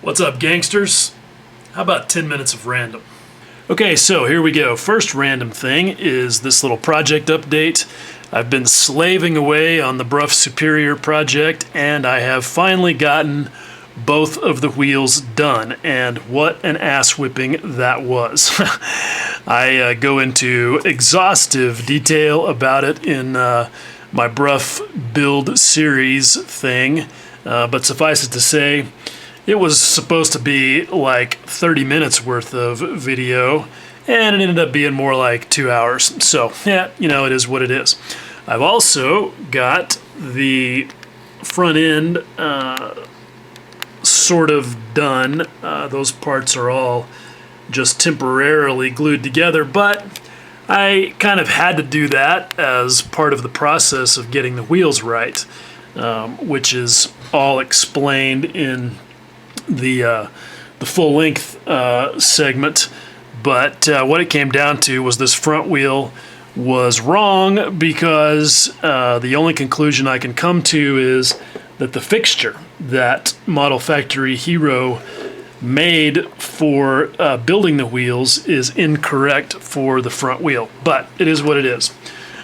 What's up, gangsters? How about 10 minutes of random? Okay, so here we go. First random thing is this little project update. I've been slaving away on the Bruff Superior project, and I have finally gotten both of the wheels done, and what an ass whipping that was. I go into exhaustive detail about it in my Bruff build series thing, but suffice it to say, it was supposed to be like 30 minutes worth of video, and it ended up being more like 2 hours. So, yeah, you know, it is what it is. I've also got the front end sort of done. Those parts are all just temporarily glued together, but I kind of had to do that as part of the process of getting the wheels right, which is all explained in the full-length segment. But what it came down to was this front wheel was wrong, because the only conclusion I can come to is that the fixture that Model Factory Hero made for building the wheels is incorrect for the front wheel, but it is what it is.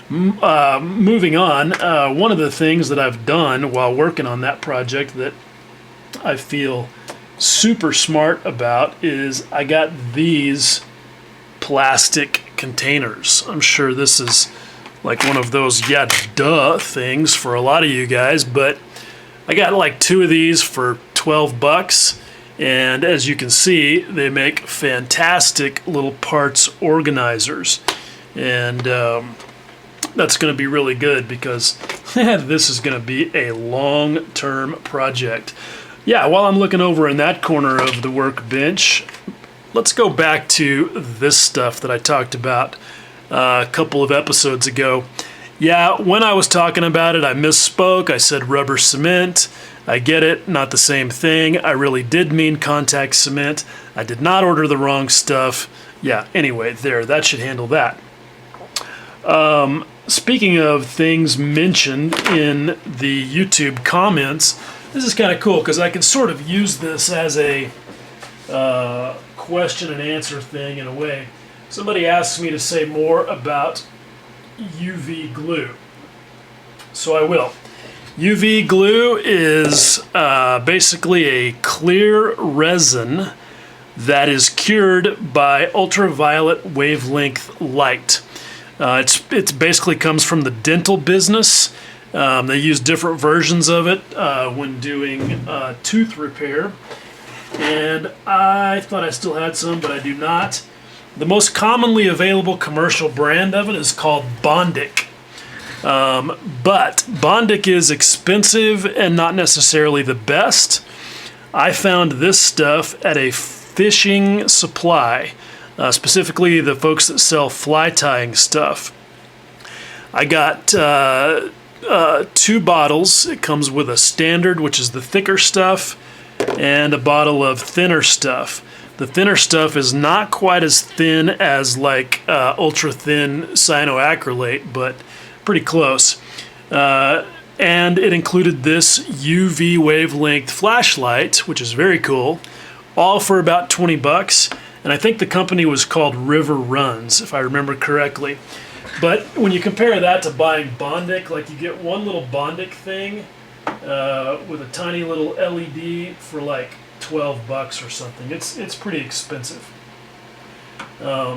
Moving on, one of the things that I've done while working on that project that I feel super smart about is I got these plastic containers. I'm sure this is like one of those yeah duh things for a lot of you guys, but I got like 2 of these for 12 bucks, and as you can see, they make fantastic little parts organizers, and that's going to be really good because this is going to be a long-term project. Yeah, while I'm looking over in that corner of the workbench, let's go back to this stuff that I talked about a couple of episodes ago. Yeah, when I was talking about it, I misspoke. I said rubber cement. I get it, not the same thing. I really did mean contact cement. I did not order the wrong stuff. Yeah, anyway, there, that should handle that. Speaking of things mentioned in the YouTube comments, this is kind of cool because I can sort of use this as a question and answer thing in a way. Somebody asks me to say more about UV glue, so I will. UV glue is basically a clear resin that is cured by ultraviolet wavelength light. It basically comes from the dental business. They use different versions of it when doing tooth repair, and I thought I still had some, but I do not. The most commonly available commercial brand of it is called Bondic, but Bondic is expensive and not necessarily the best. I found this stuff at a fishing supply, specifically the folks that sell fly tying stuff. I got 2 bottles. It comes with a standard, which is the thicker stuff, and a bottle of thinner stuff. The thinner stuff is not quite as thin as like ultra thin cyanoacrylate, but pretty close. And it included this UV wavelength flashlight, which is very cool, all for about 20 bucks. And I think the company was called River Runs, if I remember correctly. But when you compare that to buying Bondic, like you get one little Bondic thing with a tiny little LED for like 12 bucks or something. It's pretty expensive.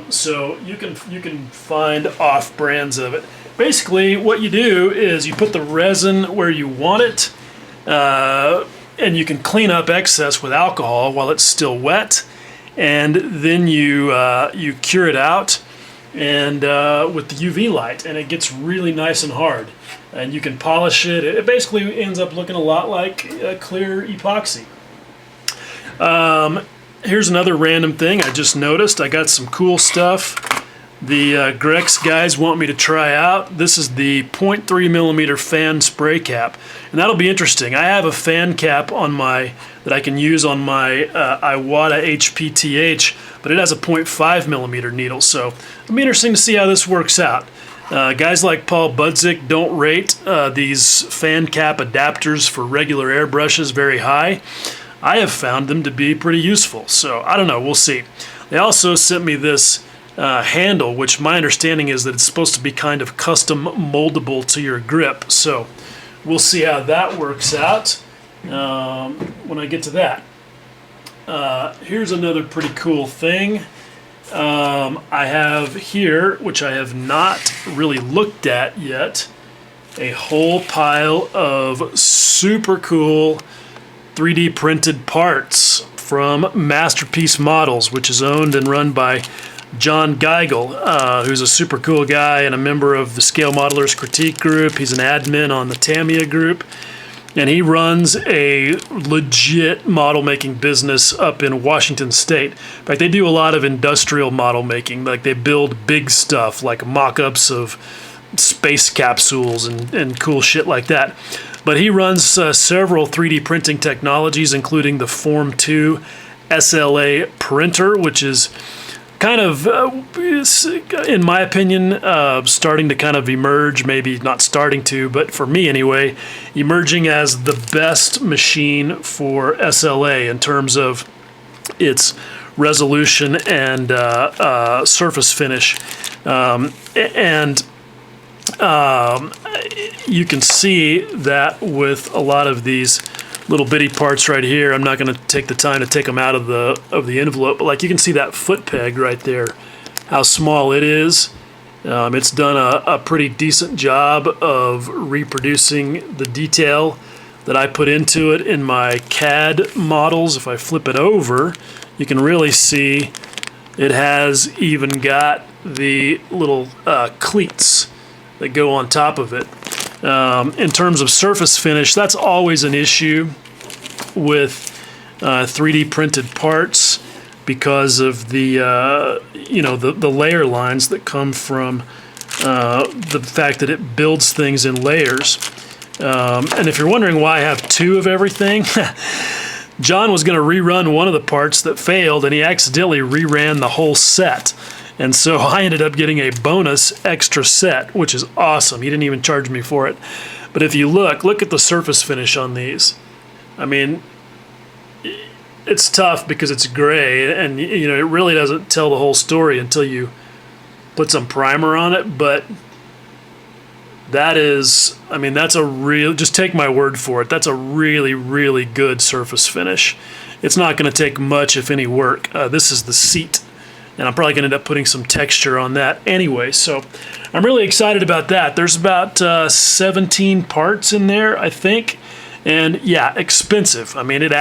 So you can find off brands of it. Basically, what you do is you put the resin where you want it, and you can clean up excess with alcohol while it's still wet, and then you cure it out and with the UV light, and it gets really nice and hard, and you can polish it. It basically ends up looking a lot like clear epoxy. Here's another random thing I just noticed. I got some cool stuff the Grex guys want me to try out. This is the 0.3 millimeter fan spray cap, and that'll be interesting. I have a fan cap on that I can use on my Iwata HPTH, but it has a 0.5 millimeter needle, so it'll be interesting to see how this works out. Guys like Paul Budzik don't rate these fan cap adapters for regular airbrushes very high. I have found them to be pretty useful. So I don't know, we'll see. They also sent me this handle, which my understanding is that it's supposed to be kind of custom moldable to your grip. So we'll see how that works out when I get to that. Here's another pretty cool thing I have here, which I have not really looked at yet. A whole pile of super cool 3D printed parts from Masterpiece Models, which is owned and run by John Geigel, who's a super cool guy and a member of the Scale Modelers Critique Group. He's an admin on the Tamiya group, and he runs a legit model making business up in Washington State. In fact, they do a lot of industrial model making. Like, they build big stuff like mock-ups of space capsules and cool shit like that. But he runs several 3D printing technologies, including the Form 2 SLA printer, which is kind of, in my opinion, starting to kind of emerge, maybe not starting to, but for me anyway, emerging as the best machine for SLA in terms of its resolution and surface finish. You can see that with a lot of these little bitty parts right here. I'm not going to take the time to take them out of the envelope, but like you can see that foot peg right there, how small it is. It's done a pretty decent job of reproducing the detail that I put into it in my CAD models. If I flip it over, you can really see it has even got the little cleats that go on top of it. In terms of surface finish, that's always an issue with 3D printed parts because of the the layer lines that come from the fact that it builds things in layers. And if you're wondering why I have two of everything, John was going to rerun one of the parts that failed, and he accidentally reran the whole set. And so I ended up getting a bonus extra set, which is awesome. He didn't even charge me for it. But if you look at the surface finish on these. I mean, it's tough because it's gray, and it really doesn't tell the whole story until you put some primer on it. But that is, I mean, that's a real, just take my word for it, that's a really, really good surface finish. It's not going to take much, if any, work. This is the seat, and I'm probably going to end up putting some texture on that anyway. So I'm really excited about that. There's about 17 parts in there, I think. And yeah, expensive. I mean, it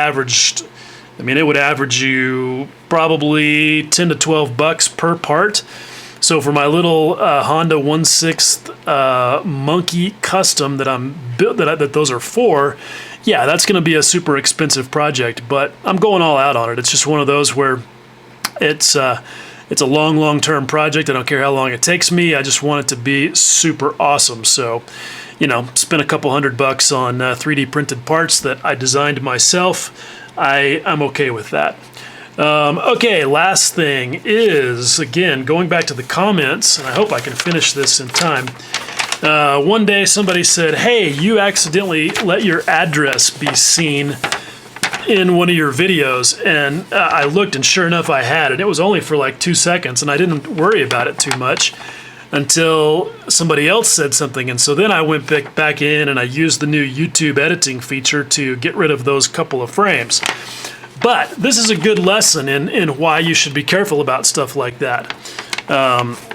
would average you probably 10 to 12 bucks per part. So for my little Honda 1/6 Monkey Custom that I'm built, that those are for, yeah, that's going to be a super expensive project. But I'm going all out on it. It's just one of those where it's a long-term project. I don't care how long it takes me. I just want it to be super awesome. So, spent a couple $100 on 3D printed parts that I designed myself. I'm okay with that. Okay, last thing is, again, going back to the comments, and I hope I can finish this in time. One day somebody said, hey, you accidentally let your address be seen in one of your videos, and I looked, and sure enough I had, and it was only for like 2 seconds, and I didn't worry about it too much until somebody else said something. And so then I went back in and I used the new YouTube editing feature to get rid of those couple of frames. But this is a good lesson in why you should be careful about stuff like that.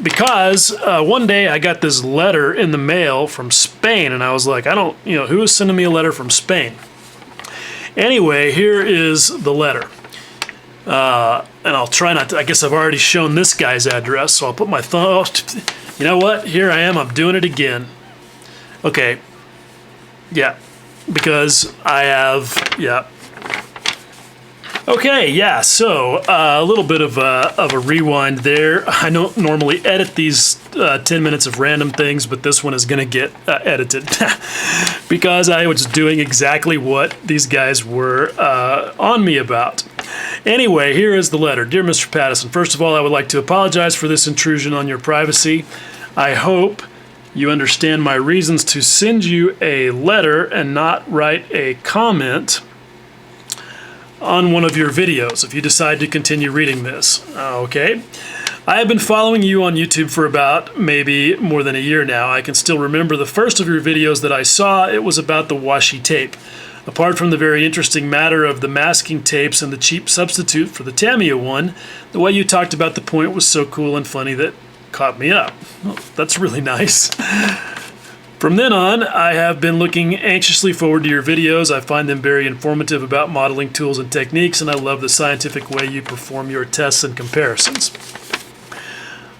Because one day I got this letter in the mail from Spain, and I was like, who is sending me a letter from Spain? Anyway, here is the letter. And I'll try not to, I guess I've already shown this guy's address, so I'll put my thumb, you know what, here I am, I'm doing it again. Okay, yeah, because I have, yeah. Okay, yeah, so a little bit of a rewind there. I don't normally edit these 10 minutes of random things, but this one is going to get edited because I was doing exactly what these guys were on me about. Anyway, here is the letter. Dear Mr. Pattison, first of all, I would like to apologize for this intrusion on your privacy. I hope you understand my reasons to send you a letter and not write a comment. on one of your videos if you decide to continue reading this. Okay. I have been following you on YouTube for about maybe more than a year now. I can still remember the first of your videos that I saw. It was about the washi tape. Apart from the very interesting matter of the masking tapes and the cheap substitute for the Tamiya one, the way you talked about the point was so cool and funny that caught me up. Well, that's really nice. From then on, I have been looking anxiously forward to your videos. I find them very informative about modeling tools and techniques, and I love the scientific way you perform your tests and comparisons.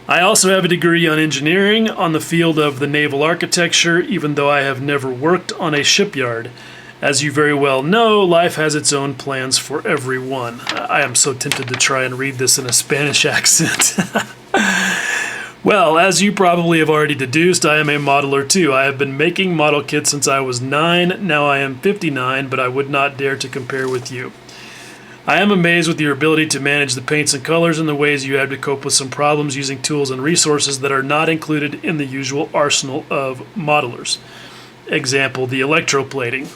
I also have a degree on engineering on the field of the naval architecture, even though I have never worked on a shipyard. As you very well know, life has its own plans for everyone. I am so tempted to try and read this in a Spanish accent. Well, as you probably have already deduced, I am a modeler too. I have been making model kits since I was 9. Now I am 59, but I would not dare to compare with you. I am amazed with your ability to manage the paints and colors and the ways you have to cope with some problems using tools and resources that are not included in the usual arsenal of modelers. Example, the electroplating.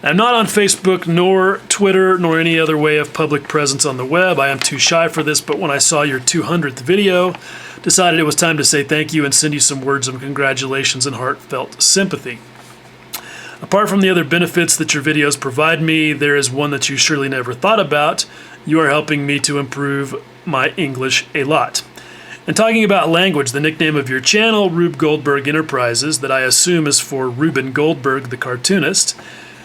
I'm not on Facebook, nor Twitter, nor any other way of public presence on the web. I am too shy for this, but when I saw your 200th video, decided it was time to say thank you and send you some words of congratulations and heartfelt sympathy. Apart from the other benefits that your videos provide me, there is one that you surely never thought about. You are helping me to improve my English a lot. And talking about language, the nickname of your channel, Rube Goldberg Enterprises, that I assume is for Reuben Goldberg, the cartoonist,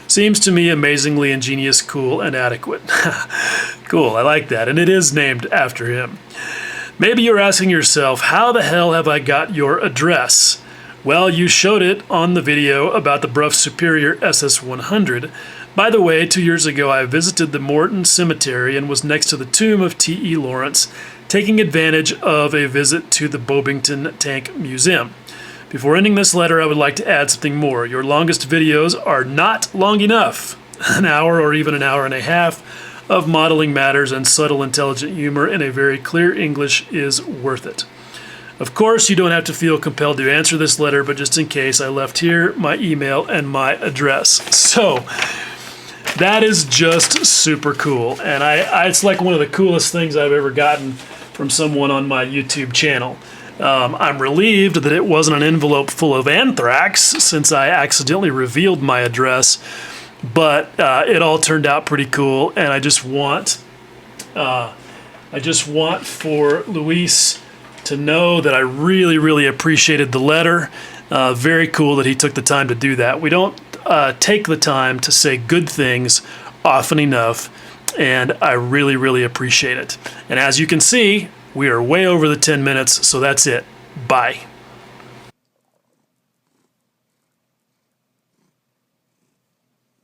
seems to me amazingly ingenious, cool, and adequate. Cool, I like that, and it is named after him. Maybe you're asking yourself, how the hell have I got your address? Well, you showed it on the video about the Bruff Superior SS-100. By the way, 2 years ago I visited the Morton Cemetery and was next to the tomb of T.E. Lawrence, taking advantage of a visit to the Bobington Tank Museum. Before ending this letter, I would like to add something more. Your longest videos are not long enough. An hour or even an hour and a half of modeling matters and subtle, intelligent humor in a very clear English is worth it. Of course, you don't have to feel compelled to answer this letter, but just in case, I left here my email and my address. So, that is just super cool. And it's like one of the coolest things I've ever gotten from someone on my YouTube channel. I'm relieved that it wasn't an envelope full of anthrax, since I accidentally revealed my address, but it all turned out pretty cool, and I just want for Luis to know that I really, really appreciated the letter. Very cool that he took the time to do that. We don't take the time to say good things often enough, and I really, really appreciate it. And as you can see, we are way over the 10 minutes, so that's it. Bye.